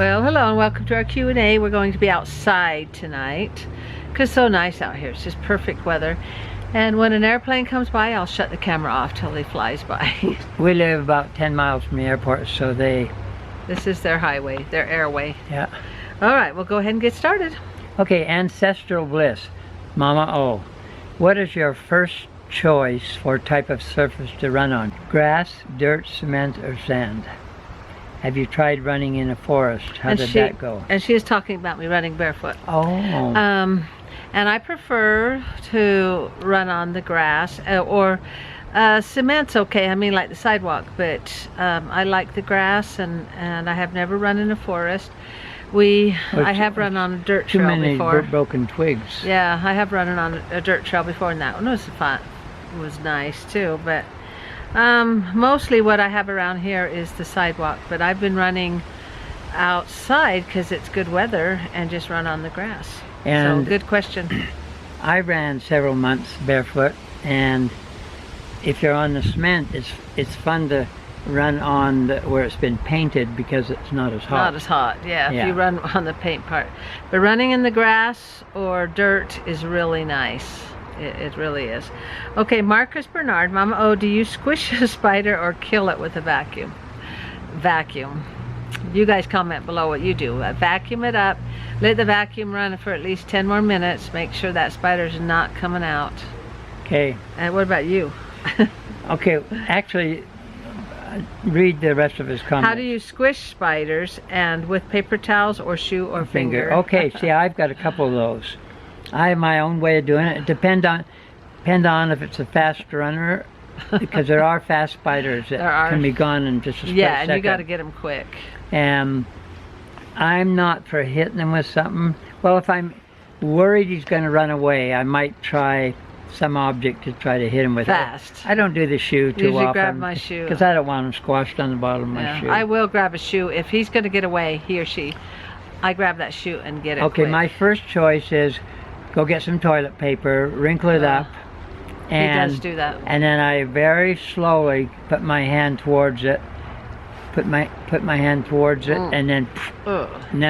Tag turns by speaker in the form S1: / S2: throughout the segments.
S1: Well, hello and welcome to our Q&A. We're going to be outside tonight because it's so nice out here. It's just perfect weather. And when an airplane comes by, I'll shut the camera off till he flies by.
S2: We live about 10 miles from the airport, so
S1: This is their highway, their airway.
S2: Yeah.
S1: All right, we'll go ahead and get started.
S2: Okay, ancestral bliss. Mama O, what is your first choice for type of surface to run on? Grass, dirt, cement, or sand? Have you tried running in a forest? How did that go? And
S1: she is talking about me running barefoot.
S2: Oh.
S1: And I prefer to run on the grass, or cement's okay. I mean, like the sidewalk, but I like the grass, and I have never run in a forest. I have run on a dirt trail before.
S2: Too many broken twigs.
S1: Yeah, I have run on a dirt trail before, and that one was fun. It was nice too, but mostly what I have around here is the sidewalk, but I've been running outside because it's good weather and just run on the grass. And so, good question.
S2: I ran several months barefoot, and if you're on the cement, it's fun to run on where it's been painted because it's not as hot.
S1: Not as hot, yeah, if you run on the paint part. But running in the grass or dirt is really nice. It really is. Okay, Marcus Bernard, Mama O, do you squish a spider or kill it with a vacuum? Vacuum. You guys comment below what you do. Vacuum it up, let the vacuum run for at least 10 more minutes, make sure that spider's not coming out.
S2: Okay.
S1: And what about you?
S2: Okay, actually, read the rest of his comments.
S1: How do you squish spiders, and with paper towels or shoe or finger?
S2: Okay, see, I've got a couple of those. I have my own way of doing it. It depends on if it's a fast runner, because there are fast spiders that can be gone in just a split second.
S1: And you got to get them quick.
S2: And I'm not for hitting him with something. Well, if I'm worried he's going to run away, I might try some object to try to hit him with.
S1: Fast.
S2: I don't do the shoe too often.
S1: Usually grab my shoe.
S2: Because I don't want him squashed on the bottom of my shoe.
S1: I will grab a shoe. If he's going to get away, he or she, I grab that shoe and get it quick.
S2: My first choice is go get some toilet paper, wrinkle it up. And,
S1: he does do that.
S2: And then I very slowly put my hand towards it. Put my hand towards it, and then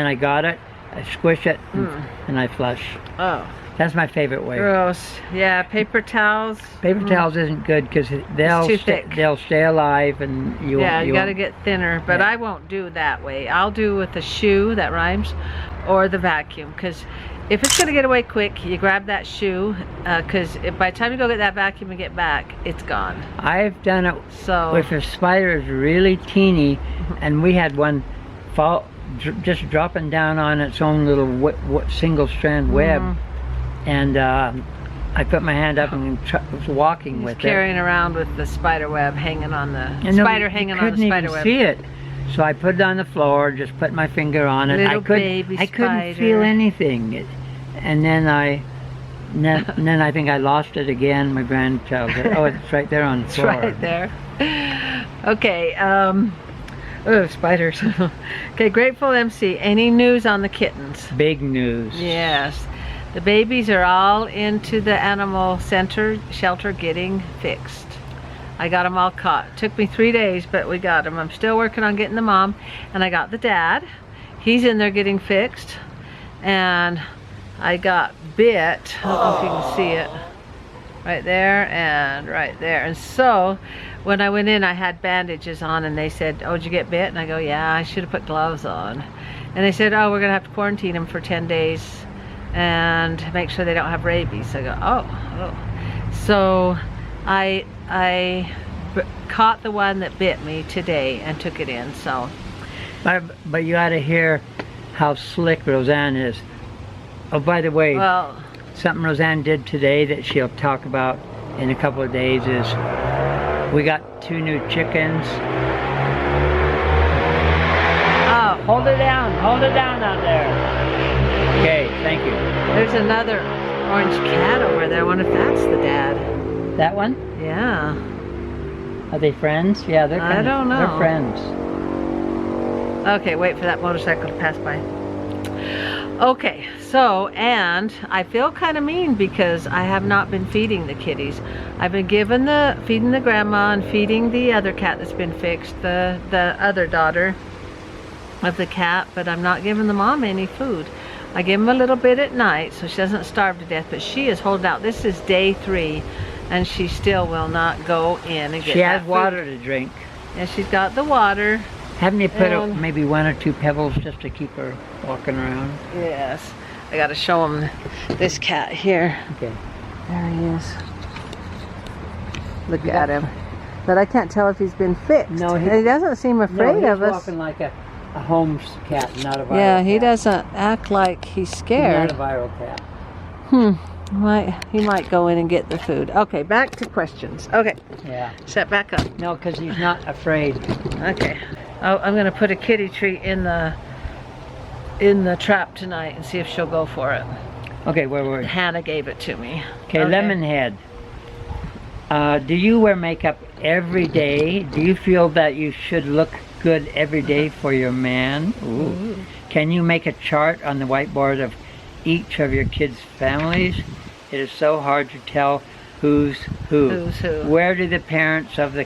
S2: I got it. I squish it, and I flush. Oh. That's my favorite way.
S1: Gross. Yeah, paper towels.
S2: Paper towels isn't good because they'll stay alive, and you
S1: got to get thinner. But I won't do that way. I'll do with the shoe, that rhymes, or the vacuum. Because if it's going to get away quick, you grab that shoe. Because by the time you go get that vacuum and get back, it's gone.
S2: I've done it with a spider is really teeny, and we had one fall just dropping down on its own little single strand web. And I put my hand up and was walking with it.
S1: Carrying around with the spider web hanging on the spider hanging on the spider web.
S2: Couldn't even see it, so I put it on the floor, just put my finger on it. I couldn't feel anything, and then I think I lost it again. My grandchild said, "Oh, it's right there on the floor."
S1: It's right there. Okay. Oh, spiders. Okay, Grateful MC. Any news on the kittens?
S2: Big news.
S1: Yes. The babies are all into the animal shelter getting fixed. I got them all caught. Took me 3 days, but we got them. I'm still working on getting the mom, and I got the dad. He's in there getting fixed, and I got bit. I don't know if you can see it. Right there and right there. And so when I went in, I had bandages on, and they said, "Oh, did you get bit?" And I go, "Yeah, I should have put gloves on." And they said, "Oh, we're gonna have to quarantine them for 10 days and make sure they don't have rabies." I go, oh. So I caught the one that bit me today and took it in. So
S2: but you ought to hear how slick Roseanne is. Oh, by the way, something Roseanne did today that she'll talk about in a couple of days is we got 2 new chickens. Oh, hold it down out there. Okay, thank you.
S1: There's another orange cat over there. I wonder if that's the dad.
S2: That one?
S1: Yeah.
S2: Are they friends? Yeah, they're
S1: I don't know.
S2: They're friends.
S1: Okay, wait for that motorcycle to pass by. Okay, so, and I feel kind of mean because I have not been feeding the kitties. I've been feeding the grandma and feeding the other cat that's been fixed, the other daughter. of the cat, but I'm not giving the mom any food. I give him a little bit at night so she doesn't starve to death, but she is holding out. This is day 3, and she still will not go in and get
S2: She has
S1: that
S2: water
S1: food.
S2: to drink.
S1: Yeah, she's got the water.
S2: Haven't you put up maybe 1 or 2 pebbles just to keep her walking around?
S1: Yes. I got to show him this cat here.
S2: Okay.
S1: There he is. Look at him. But I can't tell if he's been fixed.
S2: No,
S1: he doesn't seem afraid of us.
S2: He's walking like a home cat, not a viral cat.
S1: Yeah, he doesn't act like he's scared.
S2: He's not a viral cat.
S1: He might go in and get the food. Okay, back to questions. Okay.
S2: Yeah.
S1: Set back up.
S2: No, because he's not afraid.
S1: Okay. Oh, I'm gonna put a kitty treat in the trap tonight and see if she'll go for it.
S2: Okay, where were we?
S1: Hannah gave it to me.
S2: Okay, Lemonhead. Do you wear makeup every day? Do you feel that you should look good every day for your man? Ooh. Can you make a chart on the whiteboard of each of your kids' families? It is so hard to tell who's who.
S1: Who's who?
S2: Where do the parents of the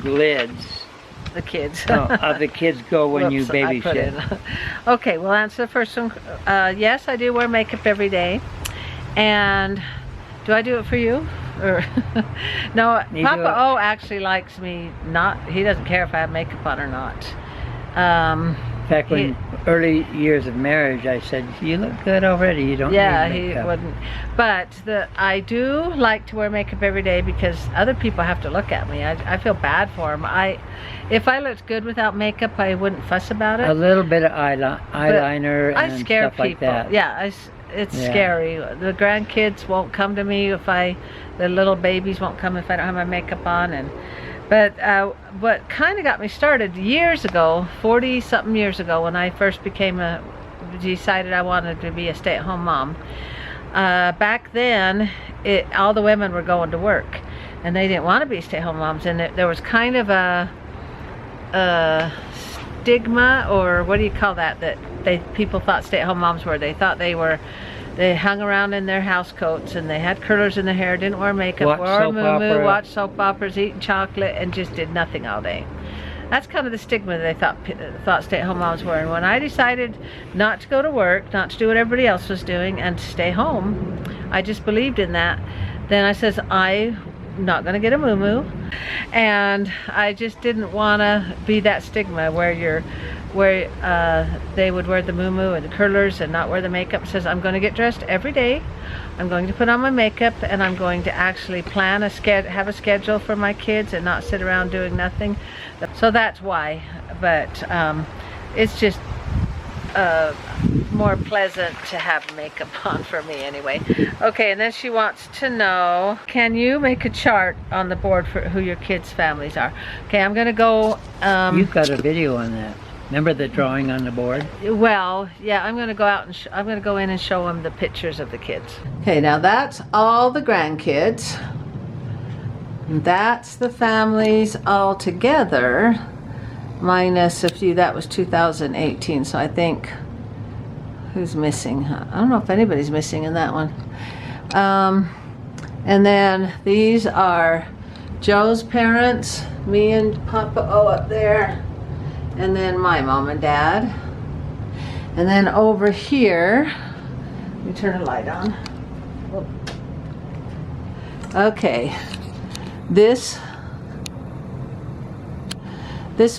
S2: glids,
S1: the kids,
S2: of the kids go when you babysit?
S1: Okay, we'll answer the first one. Yes, I do wear makeup every day. And do I do it for you? Or no, Papa O actually likes me not, he doesn't care if I have makeup on or not.
S2: In fact, when early years of marriage, I said, you look good already, you don't need makeup.
S1: He wouldn't. But I do like to wear makeup every day because other people have to look at me. I feel bad for them. If I looked good without makeup, I wouldn't fuss about it.
S2: A little bit of eyeliner and
S1: I scare
S2: stuff like
S1: people.
S2: that.
S1: Yeah, it's scary. The grandkids won't come to me the little babies won't come if I don't have my makeup on. But what kind of got me started years ago, 40-something years ago, when I first decided I wanted to be a stay-at-home mom. Back then, all the women were going to work, and they didn't want to be stay-at-home moms, and there was kind of a stigma, or what do you call that? That people thought stay-at-home moms were. They thought they hung around in their house coats and they had curlers in their hair, didn't wear makeup, wore moo-moo, watched soap operas, eating chocolate, and just did nothing all day. That's kind of the stigma that they thought stay-at-home moms were. And when I decided not to go to work, not to do what everybody else was doing, and to stay home, I just believed in that. Then I says, I'm not gonna get a moo-moo, and I just didn't want to be that stigma where they would wear the moo-moo and the curlers and not wear the makeup. Says I'm going to get dressed every day. I'm going to put on my makeup, and I'm going to actually have a schedule for my kids and not sit around doing nothing. So that's why. But it's just more pleasant to have makeup on for me anyway. Okay, and then she wants to know, can you make a chart on the board for who your kids' families are? Okay, I'm going to go.
S2: You've got a video on that. Remember the drawing on the board?
S1: Well, yeah, I'm going to go out and I'm going to go in and show them the pictures of the kids. Okay, now that's all the grandkids. That's the families all together, minus a few. That was 2018, so I think, who's missing? I don't know if anybody's missing in that one. And then these are Joe's parents, me and Papa O up there, and then my mom and dad. And then over here, let me turn the light on. Okay, this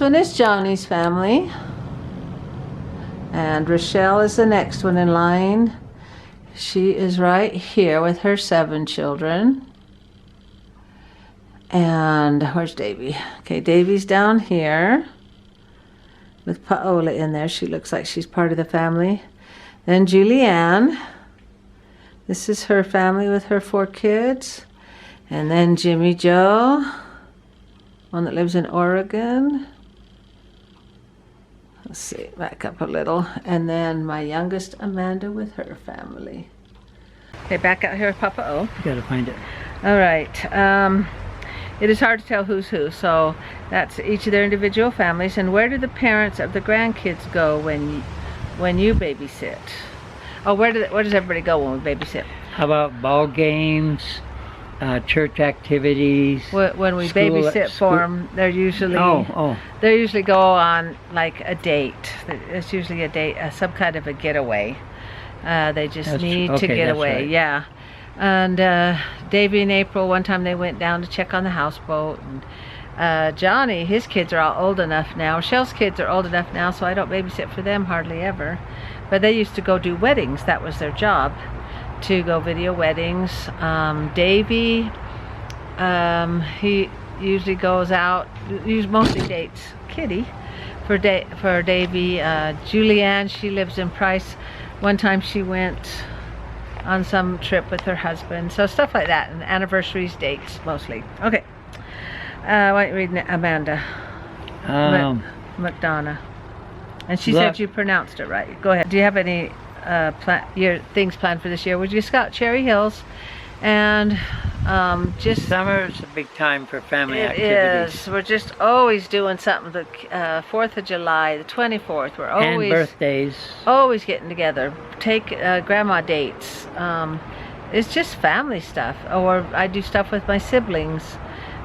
S1: one is Johnny's family, and Rochelle is the next one in line. She is right here with her 7 children. And where's Davy? Okay, Davy's down here with Paola in there. She looks like she's part of the family. Then Julianne. This is her family with her 4 kids. And then Jimmy Joe, one that lives in Oregon. Let's see, back up a little. And then my youngest, Amanda, with her family. Okay, back out here with Papa O.
S2: You gotta find it.
S1: All right. It is hard to tell who's who, so that's each of their individual families. And where do the parents of the grandkids go when you babysit? Oh, where does everybody go when we babysit?
S2: How about ball games, church activities.
S1: When we
S2: school-
S1: babysit
S2: school-
S1: for them, they're usually
S2: Oh,
S1: they usually go on like a date. It's usually a date, some kind of a getaway. They just
S2: That's
S1: need
S2: true.
S1: to
S2: Okay,
S1: get
S2: that's
S1: away.
S2: right.
S1: Yeah. And Davy and April, one time they went down to check on the houseboat. And Johnny, his kids are all old enough now. Michelle's kids are old enough now, so I don't babysit for them hardly ever. But they used to go do weddings. That was their job, to go video weddings. Davy, he usually goes out, mostly dates Kitty for Davy. Julianne, she lives in Price. One time she went on some trip with her husband. So stuff like that, and anniversaries, dates mostly. Okay. Why don't you read Amanda McDonough? And she said you pronounced it right. Go ahead. Do you have any things planned for this year? We just got Cherry Hills, and just
S2: summer is a big time for family
S1: it
S2: activities.
S1: is. We're just always doing something. The 4th of July, the 24th. We're always
S2: and birthdays.
S1: Always getting together. Take grandma dates. It's just family stuff. Or I do stuff with my siblings.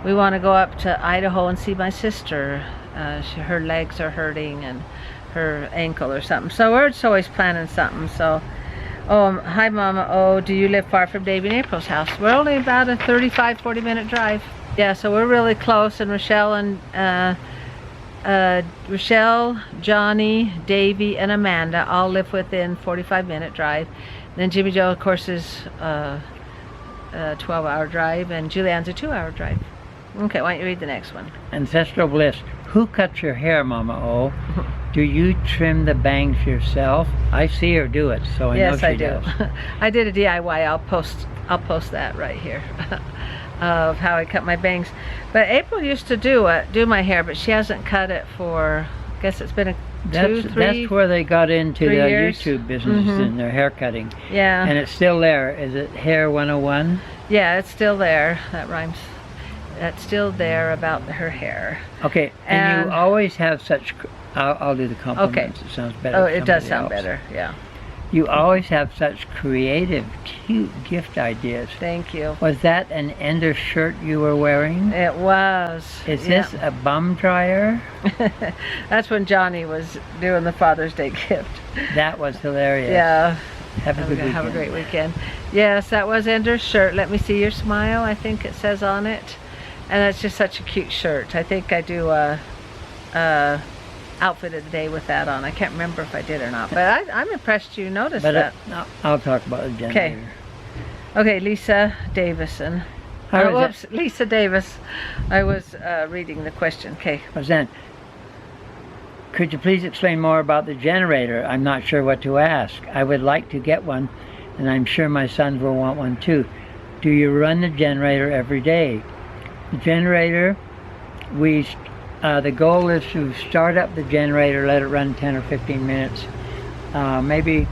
S1: We want to go up to Idaho and see my sister. Her legs are hurting and her ankle or something. So we're just always planning something. So, hi Mama. Oh, do you live far from Davy and April's house? We're only about a 35-40 minute drive. Yeah, so we're really close. And Rochelle, Johnny, Davy, and Amanda all live within 45-minute drive. Then Jimmy Joe, of course, is a 12-hour drive, and Julianne's a 2-hour drive. Okay, why don't you read the next one?
S2: Ancestral Bliss. Who cuts your hair, Mama O? Do you trim the bangs yourself? I see her do it, so I know she does.
S1: Yes, I do. I did a DIY. I'll post that right here of how I cut my bangs. But April used to do my hair, but she hasn't cut it for, I guess it's been
S2: that's where they got into the
S1: years.
S2: YouTube business and their hair cutting.
S1: Yeah.
S2: And it's still there. Is it Hair 101?
S1: Yeah, it's still there. That rhymes. That's still there about her hair.
S2: Okay, and you always have such... I'll do the compliments. Okay. It sounds better.
S1: Oh, it does sound better, yeah.
S2: You always have such creative, cute gift ideas.
S1: Thank you.
S2: Was that an Ender shirt you were wearing?
S1: It was.
S2: Is this a bum dryer?
S1: That's when Johnny was doing the Father's Day gift.
S2: That was hilarious.
S1: Yeah.
S2: Have a good weekend.
S1: Have a great weekend. Yes, that was Ender's shirt. Let me see your smile, I think it says on it. And it's just such a cute shirt. I think I do a outfit of the day with that on. I can't remember if I did or not, but I'm impressed you noticed that.
S2: I'll talk about it again later.
S1: Okay, Lisa Davison. Whoops, Lisa Davis. I was reading the question. Okay.
S2: Then, could you please explain more about the generator? I'm not sure what to ask. I would like to get one, and I'm sure my sons will want one too. Do you run the generator every day? The generator, the goal is to start up the generator, let it run 10 or 15 minutes, maybe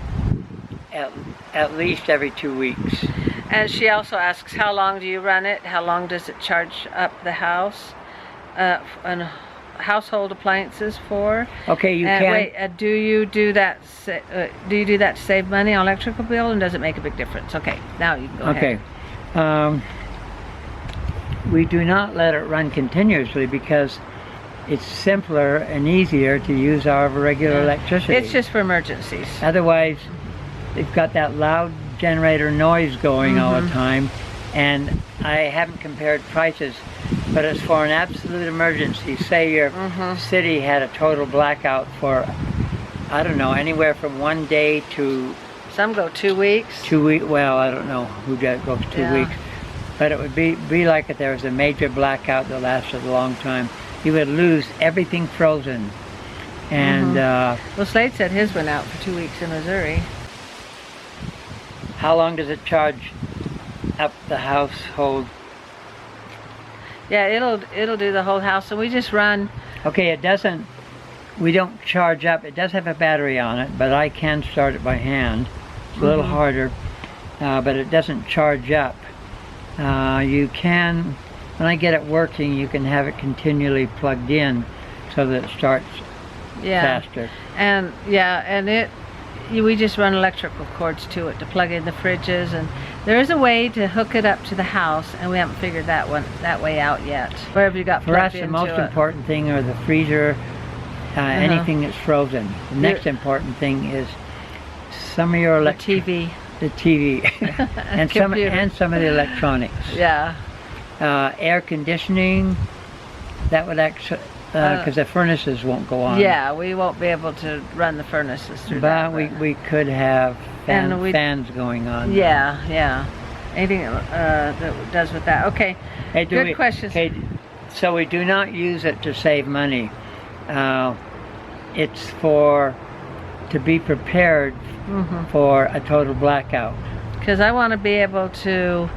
S2: at least every 2 weeks.
S1: And she also asks, how long do you run it? How long does it charge up the house and household appliances for?
S2: Okay, you can.
S1: Wait, do you do that to save money on electrical bill, and does it make a big difference? Okay, now you can go ahead.
S2: Okay. We do not let it run continuously because it's simpler and easier to use our regular electricity.
S1: It's just for emergencies.
S2: Otherwise, they've got that loud generator noise going all the time, and I haven't compared prices, but it's for an absolute emergency. Say your city had a total blackout for, I don't know, anywhere from 1 day to...
S1: Some go 2 weeks.
S2: 2 weeks, well, I don't know who goes 2 weeks. But it would be like if there was a major blackout that lasted a long time. You would lose everything frozen. And
S1: well, Slade said his went out for 2 weeks in Missouri.
S2: How long does it charge up the household?
S1: Yeah, it'll do the whole house, and we just run.
S2: Okay, we don't charge up. It does have a battery on it, but I can start it by hand. It's a little harder, but it doesn't charge up. You can, when I get it working, you can have it continually plugged in so that it starts faster.
S1: And we just run electrical cords to it to plug in the fridges, and there is a way to hook it up to the house, and we haven't figured that way out yet. Wherever you got
S2: For
S1: plugged
S2: us, the
S1: into
S2: most
S1: it.
S2: important thing are the freezer, anything that's frozen. The next important thing is some of your
S1: TV.
S2: the TV, and some of the electronics.
S1: Yeah.
S2: Air conditioning, that would actually, because the furnaces won't go on.
S1: Yeah, we won't be able to run the furnaces through that.
S2: But we could have fans going on.
S1: Yeah, yeah. Anything that does with that. Okay,
S2: Hey,
S1: good questions.
S2: Okay, so we do not use it to save money. It's to be prepared for a total blackout.
S1: Because I want to be able to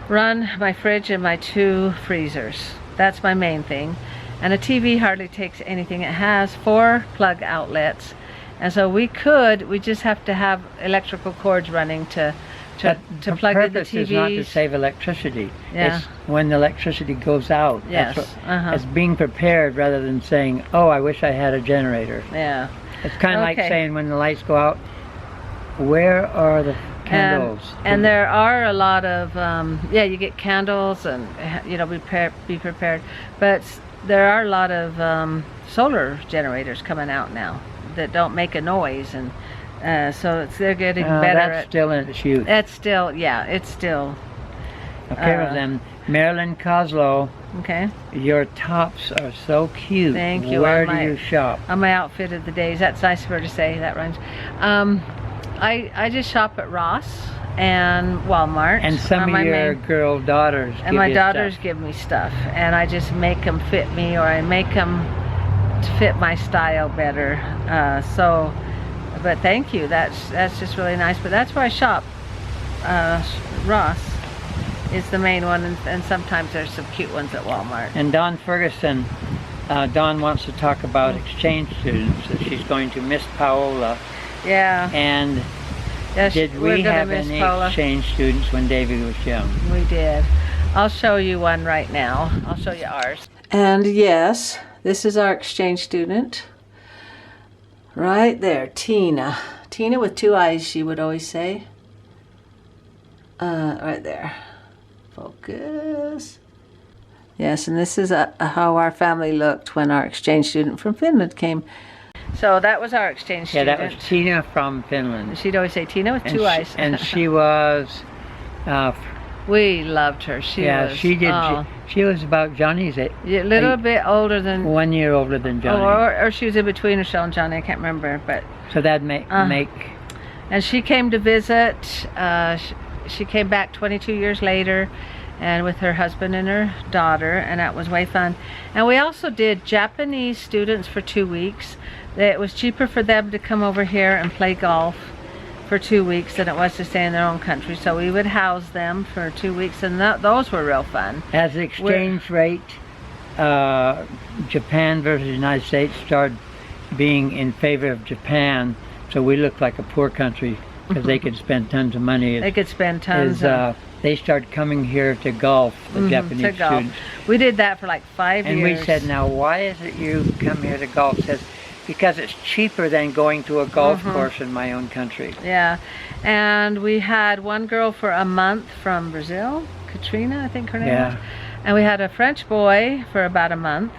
S1: run my fridge and my 2 freezers. That's my main thing. And a TV hardly takes anything. It has 4 plug outlets, and so we just have to have electrical cords running to plug in the TV.
S2: The purpose is not to save electricity.
S1: Yeah.
S2: It's when the electricity goes out.
S1: Yes.
S2: It's being prepared rather than saying, oh, I wish I had a generator.
S1: Yeah.
S2: It's kind of like saying when the lights go out, where are the candles?
S1: And there are a lot of, you get candles and, be prepared. But there are a lot of solar generators coming out now that don't make a noise, and so they're getting better.
S2: That's still in its youth.
S1: It's still.
S2: Okay, well then, Marilyn Coslow.
S1: Okay.
S2: Your tops are so cute.
S1: Thank you.
S2: Where do you shop?
S1: On my outfit of the days. That's nice of her to say. That rhymes. I just shop at Ross and Walmart.
S2: And some of your girl daughters
S1: and my daughters give me stuff, and I just make them fit me, or I make them to fit my style better. But thank you. That's just really nice. But that's where I shop. Ross is the main one, and sometimes there's some cute ones at Walmart.
S2: And Dawn Ferguson, Dawn wants to talk about exchange students. That she's going to Miss Paola.
S1: Yeah.
S2: And did we have any exchange students when David was young?
S1: We did. I'll show you one right now. I'll show you ours. And yes, this is our exchange student. Right there, Tina. Tina with 2 eyes, she would always say. Right there. Focus. Yes, and this is how our family looked when our exchange student from Finland came. So that was our exchange student.
S2: Yeah, that was Tina from Finland.
S1: She'd always say Tina with 2 eyes.
S2: And she was...
S1: we loved her. She was.
S2: She did. She was about Johnny's age.
S1: A little bit older than...
S2: 1 year older than Johnny.
S1: Or she was in between herself and Johnny. I can't remember. But
S2: so that'd make...
S1: And she came to visit. She came back 22 years later, and with her husband and her daughter, and that was way fun. And we also did Japanese students for 2 weeks. It was cheaper for them to come over here and play golf for 2 weeks than it was to stay in their own country. So we would house them for 2 weeks, and those were real fun.
S2: As the exchange rate, Japan versus the United States started being in favor of Japan, so we looked like a poor country because they could spend tons of money.
S1: They could spend tons.
S2: They started coming here to golf, the Japanese students.
S1: We did that for like 5 years.
S2: And we said, now why is it you come here to golf? It says, because it's cheaper than going to a golf course in my own country.
S1: Yeah, and we had one girl for a month from Brazil, Katrina, I think her name was. And we had a French boy for about a month.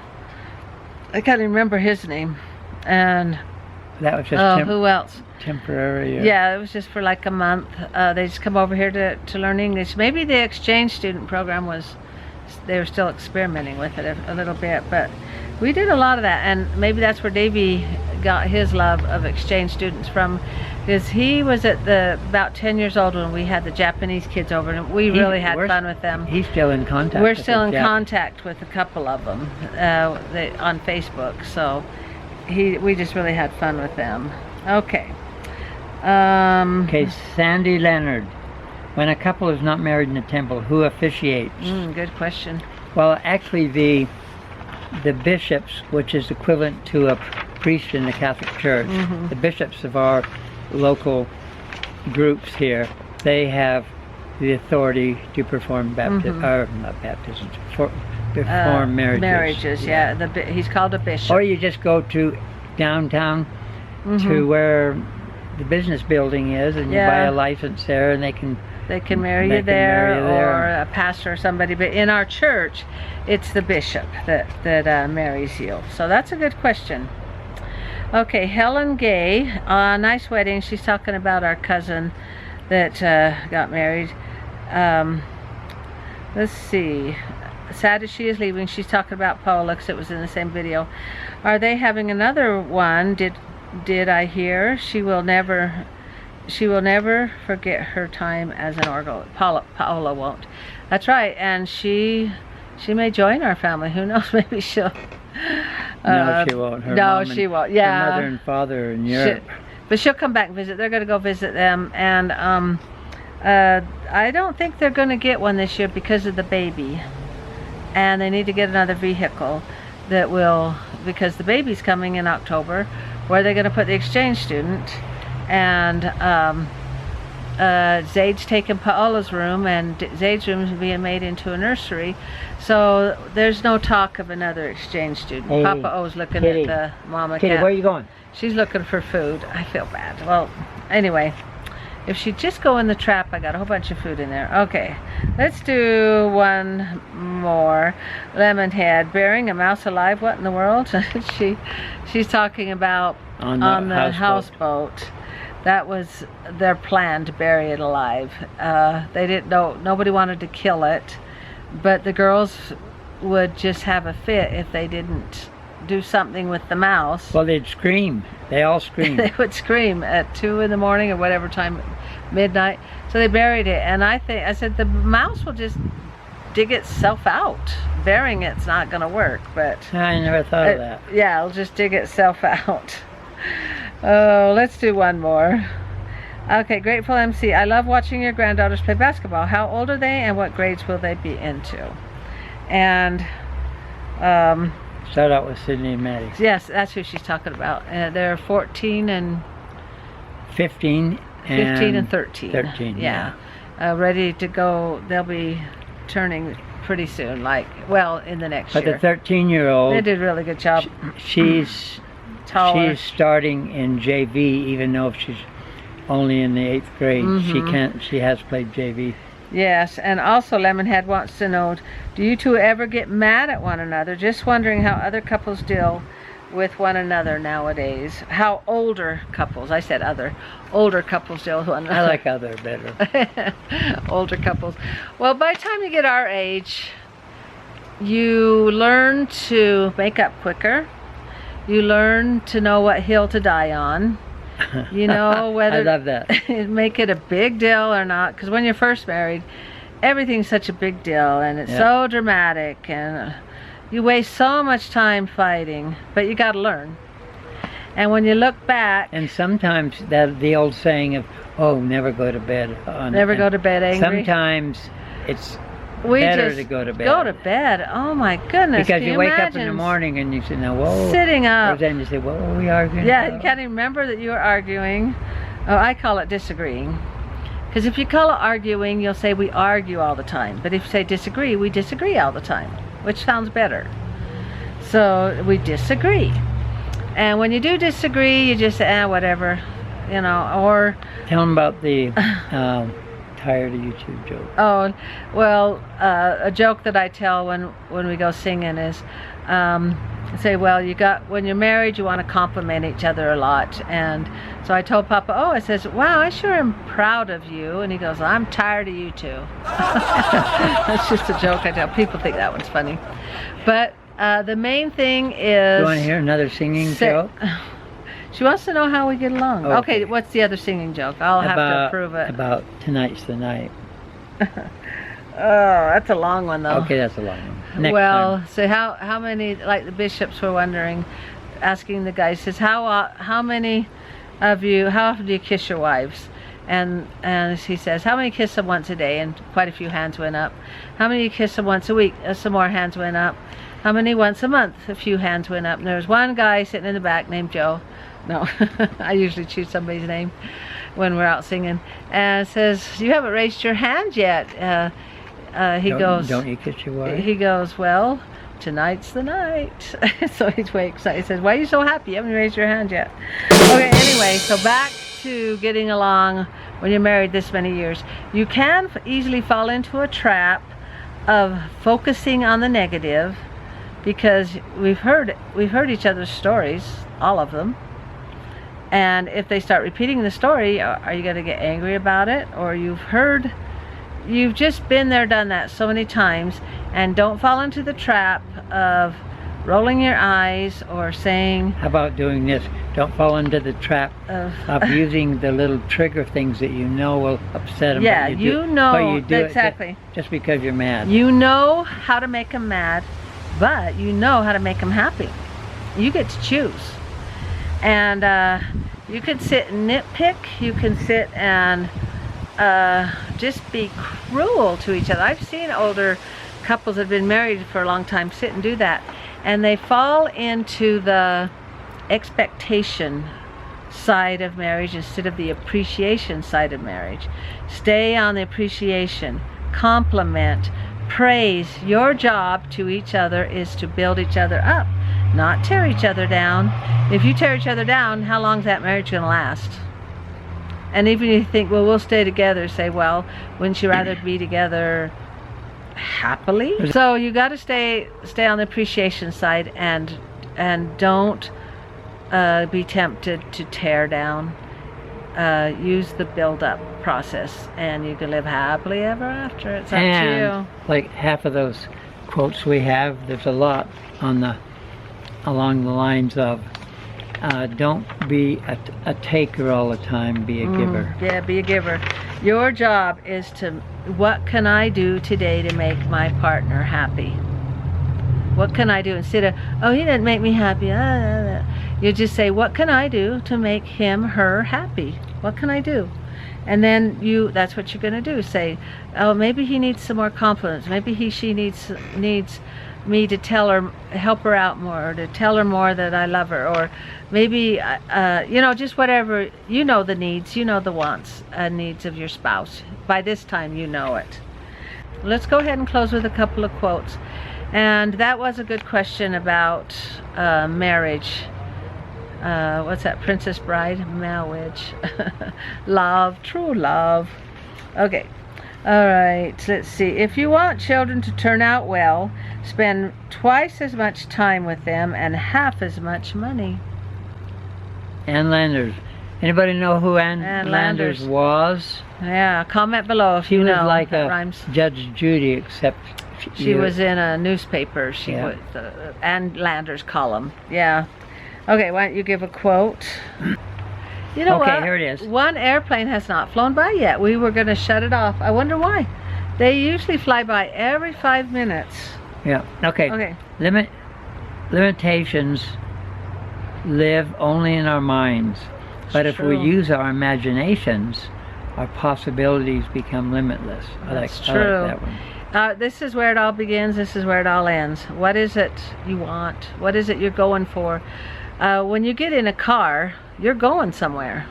S1: I can't even remember his name. And
S2: that was just
S1: who else?
S2: Temporary.
S1: Yeah, it was just for like a month. They just come over here to learn English. Maybe the exchange student program they were still experimenting with it a little bit, but we did a lot of that, and maybe that's where Davey got his love of exchange students from, because he was about 10 years old when we had the Japanese kids over, and we really had fun with them.
S2: He's still in contact.
S1: We're still in contact with a couple of them on Facebook, so we just really had fun with them. Okay.
S2: Okay, Sandy Leonard. When a couple is not married in the temple, who officiates?
S1: Good question.
S2: Well, actually, the bishops, which is equivalent to a priest in the Catholic Church, the bishops of our local groups here, they have the authority to perform baptism, or not baptism, perform marriages.
S1: Marriages, yeah. He's called a bishop.
S2: Or you just go to downtown to where the business building is, and you buy a license there, and they can
S1: marry you there, or a pastor or somebody. But in our church, it's the bishop that marries you. So that's a good question. Okay, Helen Gay, nice wedding. She's talking about our cousin that got married. Let's see. Sad as she is leaving, she's talking about Paula, because it was in the same video. Are they having another one? Did I hear? She will never forget her time as an organ. Paula won't. That's right, and she may join our family. Who knows? Maybe she'll.
S2: No, she won't.
S1: She won't. Yeah.
S2: Her mother and father in Europe.
S1: But she'll come back and visit. They're going to go visit them, and I don't think they're going to get one this year because of the baby, and they need to get another vehicle that will, because the baby's coming in October. Where are they going to put the exchange student? And Zaid's taking Paola's room, and Zaid's room is being made into a nursery. So there's no talk of another exchange student.
S2: Hey,
S1: Papa O's looking
S2: Kitty,
S1: at the mama
S2: Kitty,
S1: cat.
S2: where are you going?
S1: She's looking for food. I feel bad. Well, anyway, if she'd just go in the trap, I got a whole bunch of food in there. Okay, let's do one more. Lemonhead, burying a mouse alive. What in the world? She's talking about on the houseboat. That was their plan, to bury it alive. They didn't know, nobody wanted to kill it, but the girls would just have a fit if they didn't do something with the mouse.
S2: Well, they'd scream. They all screamed.
S1: They would scream at 2 in the morning or whatever time, midnight. So they buried it, and I said the mouse will just dig itself out. Burying it's not going to work, but
S2: I never thought of that.
S1: Yeah, it'll just dig itself out. Oh, let's do one more. Okay, Grateful MC. I love watching your granddaughters play basketball. How old are they, and what grades will they be into? And
S2: start out with Sydney and Maddie.
S1: yes, that's who she's talking about. They're 14 and
S2: 15
S1: and 13.
S2: 13, yeah.
S1: Ready to go. They'll be turning pretty soon, in the next year.
S2: But the 13-year-old,
S1: they did a really good job.
S2: She's taller. She's starting in JV, even though she's only in the 8th grade. She has played JV.
S1: Yes, and also Lemonhead wants to know, do you two ever get mad at one another? Just wondering how other couples deal with one another nowadays. How older couples, I said older couples deal with one another.
S2: I like other better.
S1: Older couples. Well, by the time you get our age, you learn to make up quicker. You learn to know what hill to die on. You know whether
S2: I love that.
S1: Make it a big deal or not, because when you're first married, everything's such a big deal, and it's so dramatic, and you waste so much time fighting, but you got to learn. And when you look back,
S2: and sometimes the old saying of, oh, never go to bed
S1: go to bed angry.
S2: Sometimes it's better to go to bed.
S1: Go to bed. Oh my goodness!
S2: Because you wake
S1: imagine
S2: up in the morning and you say, "Now, whoa!"
S1: Sitting up.
S2: Or then you say, "What were we arguing?"
S1: Yeah,
S2: about?
S1: you can't even remember that you were arguing. Oh, I call it disagreeing. Because if you call it arguing, you'll say we argue all the time. But if you say disagree, we disagree all the time, which sounds better. So we disagree. And when you do disagree, you just say, whatever, or
S2: tell them about the tired of YouTube joke.
S1: Oh, well, a joke that I tell when we go singing is, say, well, when you're married, you want to compliment each other a lot. And so I told Papa, I says, wow, I sure am proud of you. And he goes, I'm tired of you too. That's just a joke I tell. People think that one's funny. But the main thing is...
S2: You want to hear another singing joke?
S1: She wants to know how we get along. Okay, what's the other singing joke? I'll have to approve it.
S2: About tonight's the night.
S1: Oh, that's a long one though.
S2: Okay, that's a long one. Next time.
S1: So how many, like the bishops were wondering, asking the guys, says, how many of you, how often do you kiss your wives? And he says, how many kiss them once a day? And quite a few hands went up. How many kiss them once a week? Some more hands went up. How many once a month? A few hands went up. And there was one guy sitting in the back named Joe. No, I usually choose somebody's name when we're out singing. And says, you haven't raised your hand yet. He goes,
S2: don't you kiss your wife?
S1: He goes, well, tonight's the night. So he's way excited. He says, why are you so happy? You haven't raised your hand yet. Okay, anyway, so back to getting along when you're married this many years. You can easily fall into a trap of focusing on the negative, because we've heard each other's stories, all of them. And if they start repeating the story, are you going to get angry about it? Or you've just been there, done that so many times. And don't fall into the trap of rolling your eyes or saying,
S2: how about doing this? Don't fall into the trap of using the little trigger things that you know will upset them.
S1: Yeah,
S2: but
S1: you know,
S2: you do
S1: exactly.
S2: It just because you're mad.
S1: You know how to make them mad, but you know how to make them happy. You get to choose. And you can sit and nitpick. You can sit and just be cruel to each other. I've seen older couples that have been married for a long time sit and do that. And they fall into the expectation side of marriage instead of the appreciation side of marriage. Stay on the appreciation, compliment, praise. Your job to each other is to build each other up, not tear each other down. If you tear each other down, how long is that marriage going to last? And even if you think, well, we'll stay together, say, well, wouldn't you rather be together happily? So you got to stay on the appreciation side, and don't be tempted to tear down. Use the build-up process, and you can live happily ever after. It's up to you.
S2: Like half of those quotes we have, there's a lot along the lines of don't be a taker all the time, be a giver.
S1: Yeah, be a giver. Your job is to, what can I do today to make my partner happy? What can I do? Instead of, oh, he didn't make me happy. You just say, what can I do to make him, her happy? What can I do? And then that's what you're going to do. Say, oh, maybe he needs some more compliments. Maybe she needs me to tell her, help her out more, or to tell her more that I love her, or maybe just whatever. You know the needs, you know the wants and needs of your spouse. By this time you know it. Let's go ahead and close with a couple of quotes. And that was a good question about marriage. What's that? Princess Bride? Marriage. Love, true love. Okay. All right, let's see. If you want children to turn out well, spend twice as much time with them and half as much money.
S2: Ann Landers. Anybody know who Ann Landers was?
S1: Yeah, comment below if you know.
S2: She was like a
S1: rhymes.
S2: Judge Judy, except
S1: she was in a newspaper. She was Ann Landers column. Yeah. Okay, why don't you give a quote? You know what?
S2: Here it is.
S1: One airplane has not flown by yet. We were going to shut it off. I wonder why. They usually fly by every 5 minutes.
S2: Yeah. Okay. Limitations live only in our minds. But if we use our imaginations, our possibilities become limitless.
S1: That's true.
S2: I like that one.
S1: This is where it all begins. This is where it all ends. What is it you want? What is it you're going for? When you get in a car, you're going somewhere.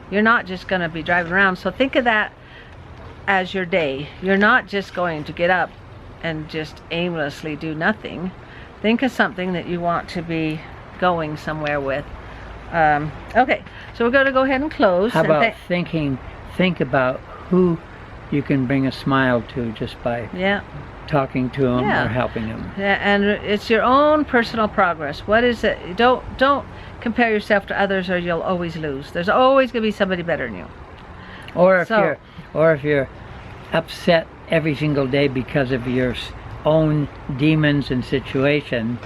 S1: You're not just going to be driving around. So think of that as your day. You're not just going to get up and just aimlessly do nothing. Think of something that you want to be going somewhere with. Okay, so we're going to go ahead and close.
S2: How about think about who you can bring a smile to just by talking to them or helping them.
S1: Yeah, and it's your own personal progress. What is it? Don't compare yourself to others, or you'll always lose. There's always going to be somebody better than you.
S2: Or if you're upset every single day because of your own demons and situation,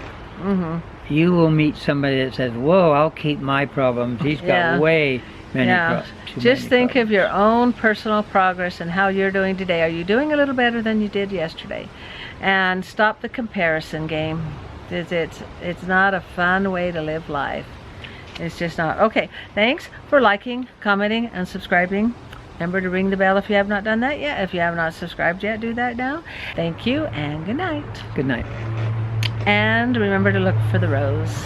S2: you will meet somebody that says, "Whoa, I'll keep my problems. He's got way many problems."
S1: Just think of your own personal progress and how you're doing today. Are you doing a little better than you did yesterday? And stop the comparison game. It's not a fun way to live life. It's just not. Okay, thanks for liking, commenting, and subscribing. Remember to ring the bell if you have not done that yet. If you have not subscribed yet, do that now. Thank you, and good night.
S2: Good night.
S1: And remember to look for the rose.